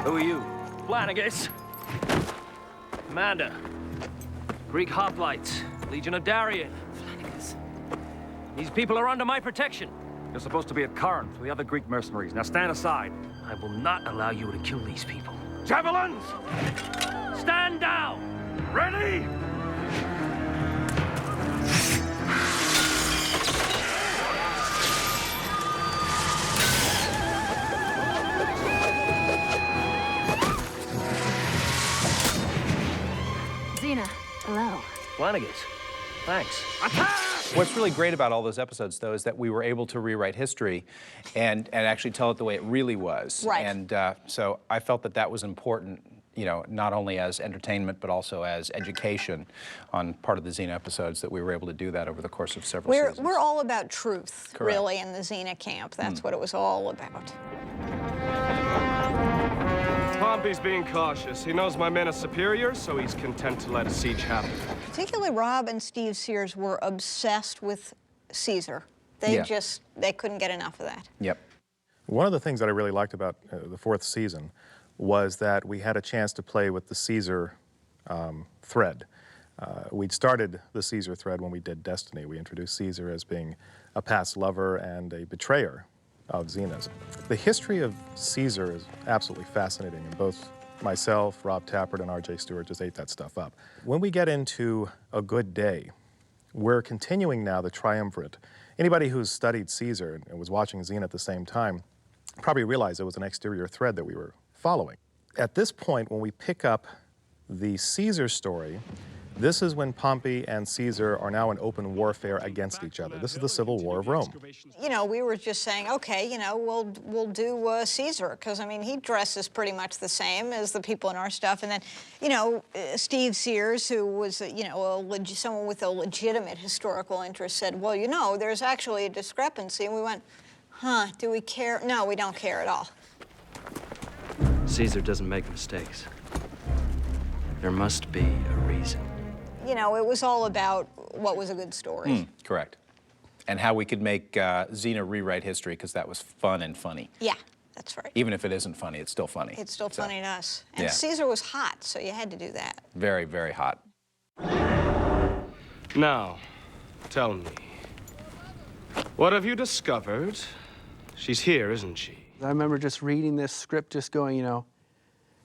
Who are you? Flanagus. Commander. Greek Hoplites. Legion of Darien. Flanagus. These people are under my protection. You're supposed to be at Corinth with the other Greek mercenaries. Now stand aside. I will not allow you to kill these people. Javelins! Stand down! Ready! Xena, hello. Flanagus. Thanks. Attack! What's really great about all those episodes, though, is that we were able to rewrite history and actually tell it the way it really was. Right. And so I felt that that was important, you know, not only as entertainment, but also as education on part of the Xena episodes, that we were able to do that over the course of several seasons. We're all about truth, Correct. really, in the Xena camp. That's what it was all about. Pompey's being cautious. He knows my men are superior, so he's content to let a siege happen. Particularly Rob and Steve Sears were obsessed with Caesar. They they couldn't get enough of that. Yep. One of the things that I really liked about the fourth season was that we had a chance to play with the Caesar thread. We'd started the Caesar thread when we did Destiny. We introduced Caesar as being a past lover and a betrayer of Xena's. The history of Caesar is absolutely fascinating, and both myself, Rob Tappert, and R.J. Stewart just ate that stuff up. When we get into A Good Day, we're continuing now the triumvirate. Anybody who's studied Caesar and was watching Xena at the same time probably realized it was an exterior thread that we were following. At this point, when we pick up the Caesar story, this is when Pompey and Caesar are now in open warfare against each other. This is the Civil War of Rome. You know, we were just saying, okay, you know, we'll do Caesar, because, I mean, he dresses pretty much the same as the people in our stuff. And then, you know, Steve Sears, who was, you know, someone with a legitimate historical interest, said, well, you know, there's actually a discrepancy. And we went, huh, do we care? No, we don't care at all. Caesar doesn't make mistakes. There must be a reason. You know, it was all about what was a good story. Correct. And how we could make Xena rewrite history, because that was fun and funny. Yeah, that's right. Even if it isn't funny, it's still funny. It's still funny to us. And yeah. Caesar was hot, so you had to do that. Very, very hot. Now, tell me, what have you discovered? She's here, isn't she? I remember just reading this script, just going, you know,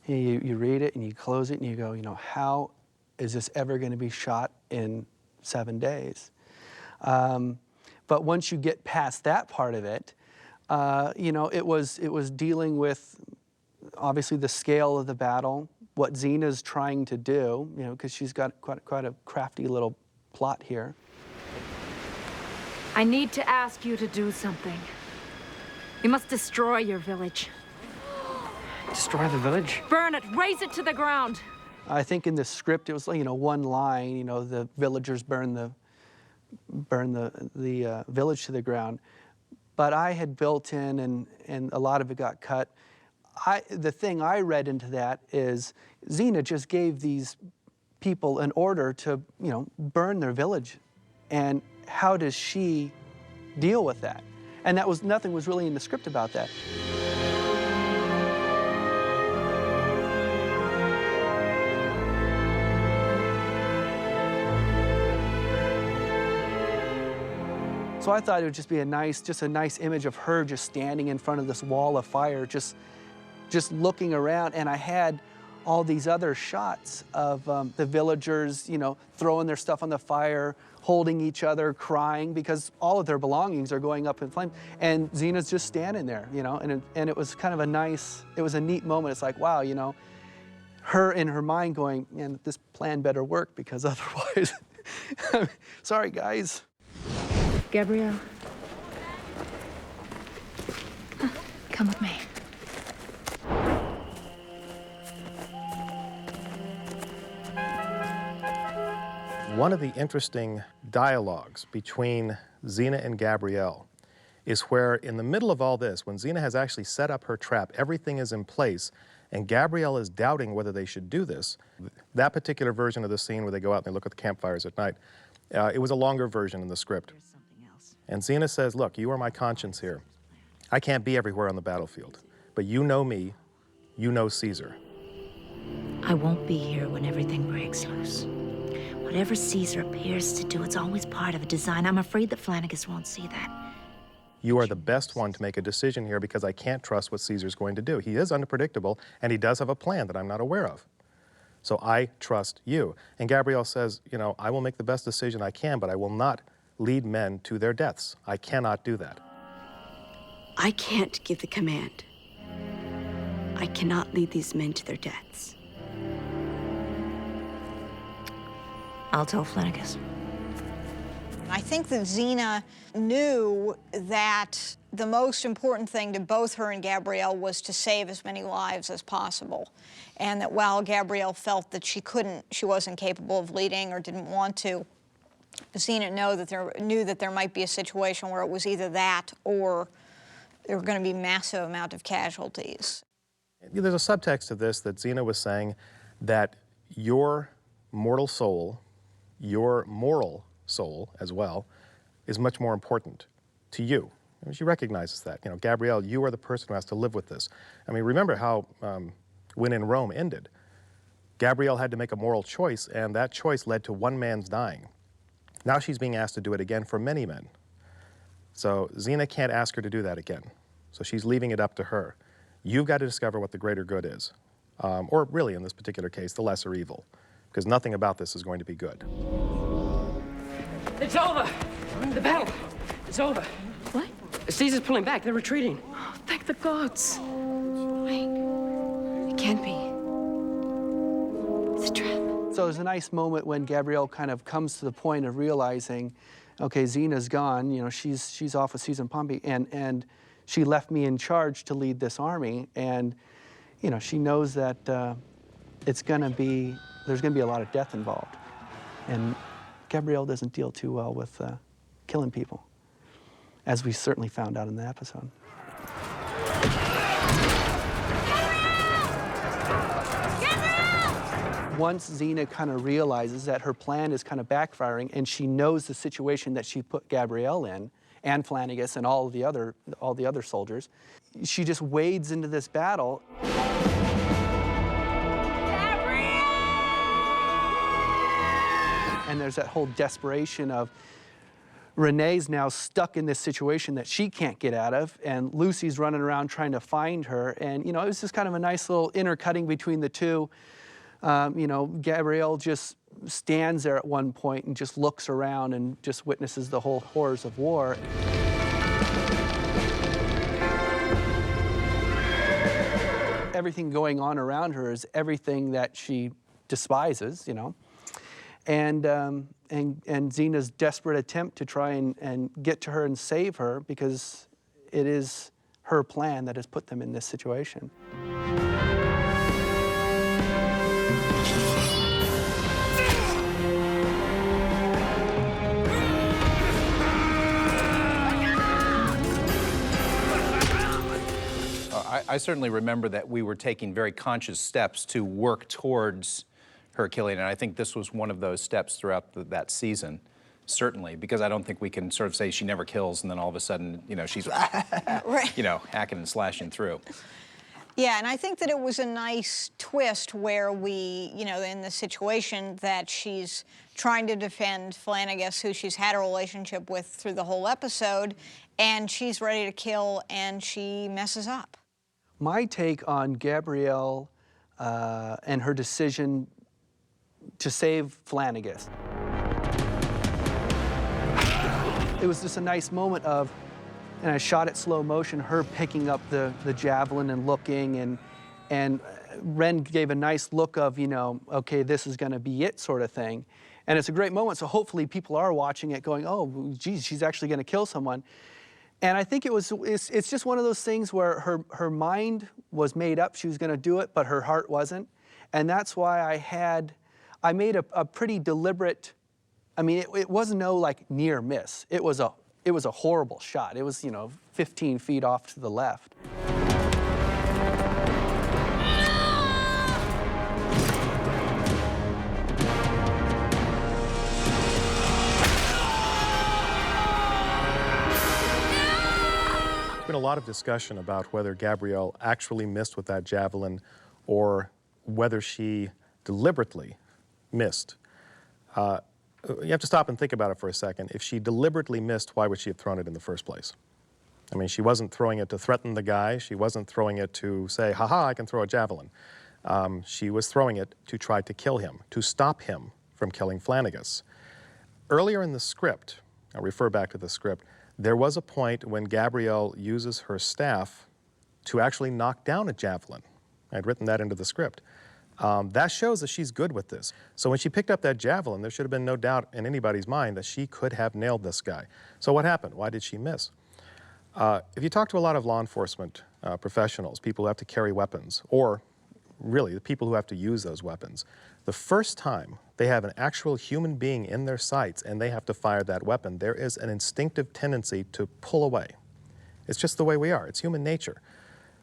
you read it and you close it and you go, you know, how is this ever going to be shot in 7 days? But once you get past that part of it, you know, it was dealing with, obviously, the scale of the battle, what Xena's trying to do, you know, because she's got quite a crafty little plot here. I need to ask you to do something. You must destroy your village. Destroy the village? Burn it, raze it to the ground. I think in the script it was, you know, one line, you know, the villagers burn the village to the ground. But I had built in, and a lot of it got cut. The thing I read into that is Xena just gave these people an order to, you know, burn their village. And how does she deal with that? And that was, nothing was really in the script about that. So I thought it would just be a nice image of her just standing in front of this wall of fire, just looking around. And I had all these other shots of the villagers, you know, throwing their stuff on the fire, holding each other, crying, because all of their belongings are going up in flames. And Xena's just standing there, you know, and it was kind of it was a neat moment. It's like, wow, you know, her in her mind going, man, this plan better work, because otherwise, sorry, guys. Gabrielle. Come with me. One of the interesting dialogues between Xena and Gabrielle is where, in the middle of all this, when Xena has actually set up her trap, everything is in place, and Gabrielle is doubting whether they should do this. That particular version of the scene where they go out and they look at the campfires at night, it was a longer version in the script. And Xena says, look, you are my conscience here. I can't be everywhere on the battlefield, but you know me, you know Caesar. I won't be here when everything breaks loose. Whatever Caesar appears to do, it's always part of a design. I'm afraid that Flanagan won't see that. You are the best one to make a decision here because I can't trust what Caesar's going to do. He is unpredictable, and he does have a plan that I'm not aware of. So I trust you. And Gabrielle says, you know, I will make the best decision I can, but I will not lead men to their deaths. I cannot do that. I can't give the command. I cannot lead these men to their deaths. I'll tell Flanagan. I think that Xena knew that the most important thing to both her and Gabrielle was to save as many lives as possible. And that while Gabrielle felt that she wasn't capable of leading or didn't want to, Xena knew that there might be a situation where it was either that or there were going to be massive amount of casualties. There's a subtext to this that Xena was saying that your mortal soul, your moral soul as well, is much more important to you. I mean, she recognizes that. You know, Gabrielle, you are the person who has to live with this. I mean, remember how When in Rome ended. Gabrielle had to make a moral choice, and that choice led to one man's dying. Now she's being asked to do it again for many men. So Xena can't ask her to do that again. So she's leaving it up to her. You've got to discover what the greater good is. Or really, in this particular case, the lesser evil. Because nothing about this is going to be good. It's over! The battle! It's over. What? Caesar's pulling back. They're retreating. Oh, thank the gods. Wait. It can't be. It's a trap. So there's a nice moment when Gabrielle kind of comes to the point of realizing, okay, Xena's gone, you know, she's off with Caesar and Pompey, and she left me in charge to lead this army, and, you know, she knows that there's gonna be a lot of death involved. And Gabrielle doesn't deal too well with killing people, as we certainly found out in the episode. Once Xena kind of realizes that her plan is kind of backfiring and she knows the situation that she put Gabrielle in, and Flanagan and all the other soldiers, she just wades into this battle. And there's that whole desperation of Renee's now stuck in this situation that she can't get out of, and Lucy's running around trying to find her. And, you know, it was just kind of a nice little intercutting between the two. You know, Gabrielle just stands there at one point and just looks around and just witnesses the whole horrors of war. Everything going on around her is everything that she despises, you know. And Xena's desperate attempt to try and get to her and save her, because it is her plan that has put them in this situation. I certainly remember that we were taking very conscious steps to work towards her killing, and I think this was one of those steps throughout that season, certainly, because I don't think we can sort of say she never kills and then all of a sudden, you know, she's, Right. you know, hacking and slashing through. Yeah, and I think that it was a nice twist where we, you know, in the situation that she's trying to defend Flanagan, who she's had a relationship with through the whole episode, and she's ready to kill, and she messes up. My take on Gabrielle and her decision to save Flanagan. It was just a nice moment of, and I shot it slow motion, her picking up the javelin and looking, and Ren gave a nice look of, you know, okay, this is gonna be it sort of thing. And it's a great moment, so hopefully people are watching it going, oh, geez, she's actually gonna kill someone. And I think it's just one of those things where her mind was made up, she was gonna do it, but her heart wasn't. And that's why I made a pretty deliberate, I mean, it wasn't no like near miss. It was a horrible shot. It was, you know, 15 feet off to the left. There's been a lot of discussion about whether Gabrielle actually missed with that javelin or whether she deliberately missed. You have to stop and think about it for a second. If she deliberately missed, why would she have thrown it in the first place? I mean, she wasn't throwing it to threaten the guy. She wasn't throwing it to say, ha-ha, I can throw a javelin. She was throwing it to try to kill him, to stop him from killing Flanagan. Earlier in the script, I'll refer back to the script, there was a point when Gabrielle uses her staff to actually knock down a javelin. I'd written that into the script. That shows that she's good with this. So when she picked up that javelin, there should have been no doubt in anybody's mind that she could have nailed this guy. So what happened? Why did she miss? If you talk to a lot of law enforcement professionals, people who have to carry weapons, or really the people who have to use those weapons, the first time they have an actual human being in their sights and they have to fire that weapon, there is an instinctive tendency to pull away. It's just the way we are. It's human nature.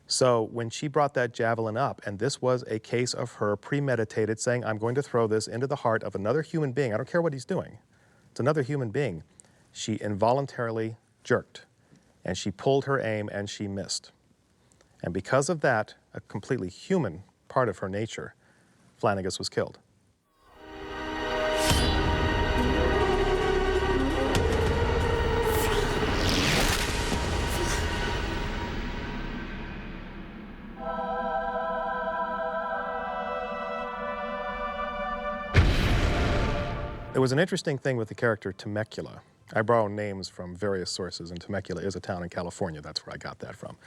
So when she brought that javelin up, and this was a case of her premeditated saying, I'm going to throw this into the heart of another human being, I don't care what he's doing, it's another human being, she involuntarily jerked, and she pulled her aim and she missed. And because of that, a completely human part of her nature, Flanagan was killed. There was an interesting thing with the character Temecula. I borrow names from various sources, and Temecula is a town in California. That's where I got that from.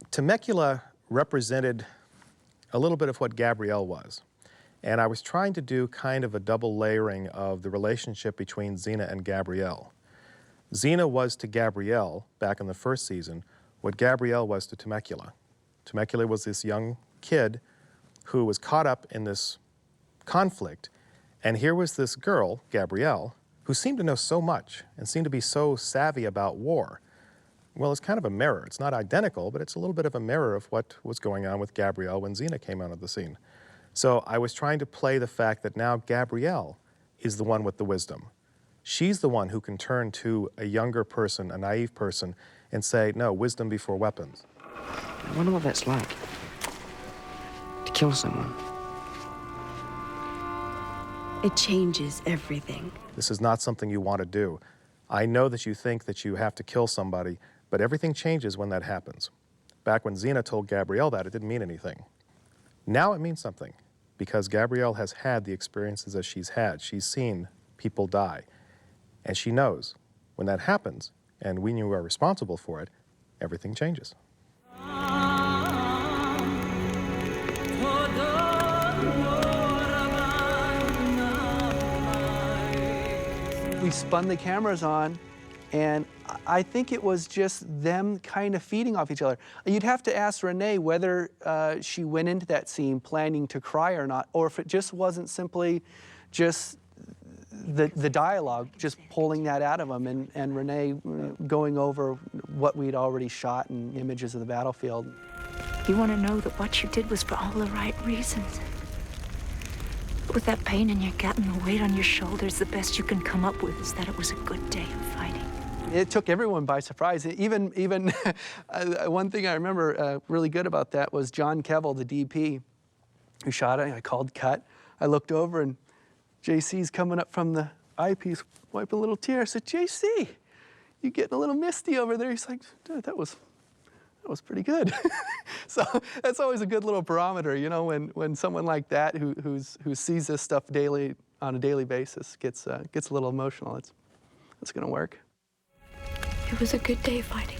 Temecula represented a little bit of what Gabrielle was. And I was trying to do kind of a double layering of the relationship between Xena and Gabrielle. Xena was to Gabrielle, back in the first season, what Gabrielle was to Temecula. Temecula was this young kid who was caught up in this conflict, and here was this girl, Gabrielle, who seemed to know so much and seemed to be so savvy about war. Well, it's kind of a mirror. It's not identical, but it's a little bit of a mirror of what was going on with Gabrielle when Xena came out of the scene. So I was trying to play the fact that now Gabrielle is the one with the wisdom. She's the one who can turn to a younger person, a naive person, and say, no, wisdom before weapons. I wonder what that's like, to kill someone. It changes everything. This is not something you want to do. I know that you think that you have to kill somebody, but everything changes when that happens. Back when Xena told Gabrielle that, it didn't mean anything. Now it means something, because Gabrielle has had the experiences that she's had. She's seen people die, and she knows when that happens, and we knew we are responsible for it, everything changes. We spun the cameras on, and I think it was just them kind of feeding off each other. You'd have to ask Renee whether she went into that scene planning to cry or not, or if it just wasn't simply just the dialogue, just pulling that out of them, and Renee going over what we'd already shot and images of the battlefield. You want to know that what you did was for all the right reasons. With that pain in your gut and the weight on your shoulders, the best you can come up with is that it was a good day of fighting. It took everyone by surprise. Even one thing I remember really good about that was John Kevill, the DP, who shot it. I called cut. I looked over, and JC's coming up from the eyepiece, wiping a little tear. I said, JC, you getting a little misty over there? He's like, dude, that was pretty good. So that's always a good little barometer, you know, when someone like that who sees this stuff daily on a daily basis gets a little emotional. It's going to work. It was a good day fighting.